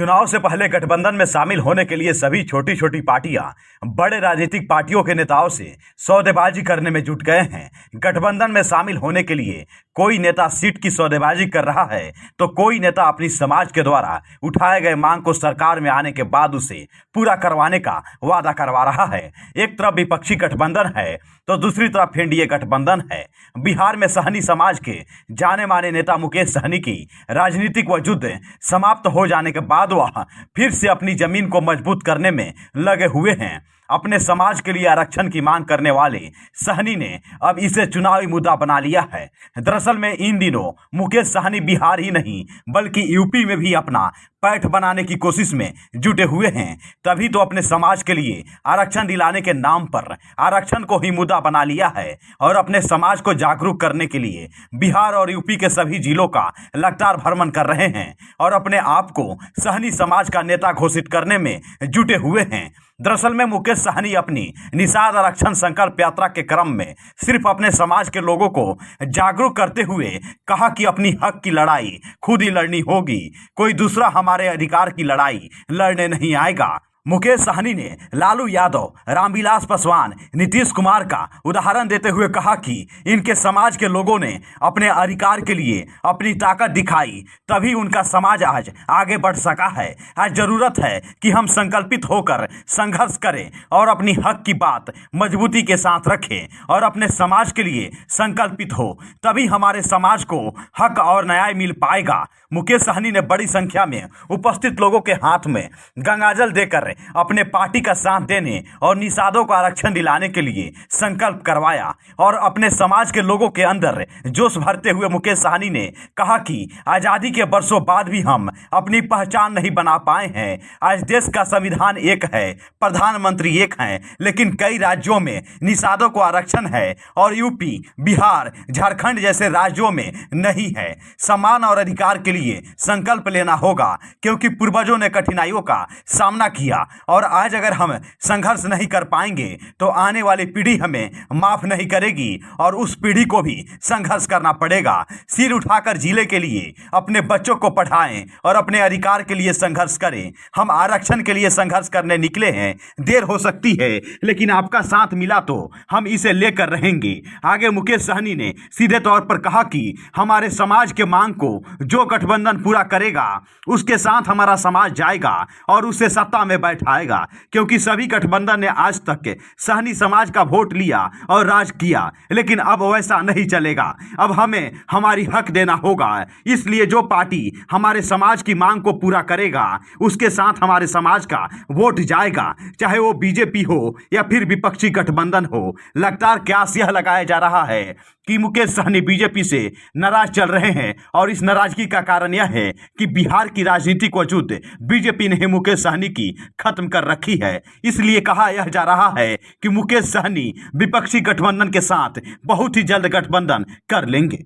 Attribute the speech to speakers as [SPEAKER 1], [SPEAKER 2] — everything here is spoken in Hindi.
[SPEAKER 1] चुनाव से पहले गठबंधन में शामिल होने के लिए सभी छोटी छोटी पार्टियां बड़े राजनीतिक पार्टियों के नेताओं से सौदेबाजी करने में जुट गए हैं। गठबंधन में शामिल होने के लिए कोई नेता सीट की सौदेबाजी कर रहा है तो कोई नेता अपनी समाज के द्वारा उठाए गए मांग को सरकार में आने के बाद उसे पूरा करवाने का वादा करवा रहा है। एक तरफ विपक्षी गठबंधन है तो दूसरी तरफ एनडीए गठबंधन है। बिहार में सहनी समाज के जाने माने नेता मुकेश सहनी की राजनीतिक वजूद समाप्त हो जाने के बाद वह फिर से अपनी जमीन को मजबूत करने में लगे हुए हैं। अपने समाज के लिए आरक्षण की मांग करने वाले सहनी ने अब इसे चुनावी मुद्दा बना लिया है। दरअसल में इन दिनों मुकेश सहनी बिहार ही नहीं बल्कि यूपी में भी अपना पैठ बनाने की कोशिश में जुटे हुए हैं। तभी तो अपने समाज के लिए आरक्षण दिलाने के नाम पर आरक्षण को ही मुद्दा बना लिया है और अपने समाज को जागरूक करने के लिए बिहार और यूपी के सभी जिलों का लगातार भ्रमण कर रहे हैं और अपने आप को सहनी समाज का नेता घोषित करने में जुटे हुए हैं। दरअसल में मुकेश सहनी अपनी निषाद आरक्षण संकल्प यात्रा के क्रम में सिर्फ अपने समाज के लोगों को जागरूक करते हुए कहा कि अपनी हक की लड़ाई खुद ही लड़नी होगी, कोई दूसरा हमारे अधिकार की लड़ाई लड़ने नहीं आएगा। मुकेश सहनी ने लालू यादव, रामविलास पासवान, नीतीश कुमार का उदाहरण देते हुए कहा कि इनके समाज के लोगों ने अपने अधिकार के लिए अपनी ताकत दिखाई, तभी उनका समाज आज आगे बढ़ सका है। आज जरूरत है कि हम संकल्पित होकर संघर्ष करें और अपनी हक की बात मजबूती के साथ रखें और अपने समाज के लिए संकल्पित हो, तभी हमारे समाज को हक और न्याय मिल पाएगा। मुकेश सहनी ने बड़ी संख्या में उपस्थित लोगों के हाथ में गंगाजल देकर अपने पार्टी का साथ देने और निषादों को आरक्षण दिलाने के लिए संकल्प करवाया और अपने समाज के लोगों के अंदर जोश भरते हुए मुकेश सहनी ने कहा कि आज़ादी के वर्षों बाद भी हम अपनी पहचान नहीं बना पाए हैं। आज देश का संविधान एक है, प्रधानमंत्री एक हैं, लेकिन कई राज्यों में निषादों को आरक्षण है और यूपी, बिहार, झारखंड जैसे राज्यों में नहीं है। सम्मान और अधिकार के लिए संकल्प लेना होगा क्योंकि पूर्वजों ने कठिनाइयों का सामना किया और आज अगर हम संघर्ष नहीं कर पाएंगे तो आने वाली पीढ़ी हमें माफ नहीं करेगी और उस पीढ़ी को भी संघर्ष करना पड़ेगा। सिर उठाकर जिले के लिए अपने बच्चों को पढ़ाएं और अपने अधिकार के लिए संघर्ष करें। हम आरक्षण के लिए संघर्ष करने निकले हैं, देर हो सकती है लेकिन आपका साथ मिला तो हम इसे लेकर रहेंगे। आगे मुकेश सहनी ने सीधे तौर पर कहा कि हमारे समाज के मांग को जो गठबंधन पूरा करेगा उसके साथ हमारा समाज जाएगा और उसे सत्ता में बैठाएगा, क्योंकि सभी गठबंधन ने आज तक सहनी समाज का वोट लिया और राज किया, लेकिन अब वैसा नहीं चलेगा। अब हमें हमारी हक देना होगा। इसलिए जो पार्टी हमारे समाज की मांग को पूरा करेगा उसके साथ हमारे समाज का वोट जाएगा, चाहे वो बीजेपी हो या फिर विपक्षी गठबंधन हो। लगातार क्यास यह लगाया जा रहा है कि मुकेश सहनी बीजेपी से नाराज चल रहे हैं और इस नाराजगी का कारण यह है कि बिहार की राजनीतिक वजूद बीजेपी ने मुकेश सहनी की खत्म कर रखी है। इसलिए कहा यह जा रहा है कि मुकेश सहनी विपक्षी गठबंधन के साथ बहुत ही जल्द गठबंधन कर लेंगे।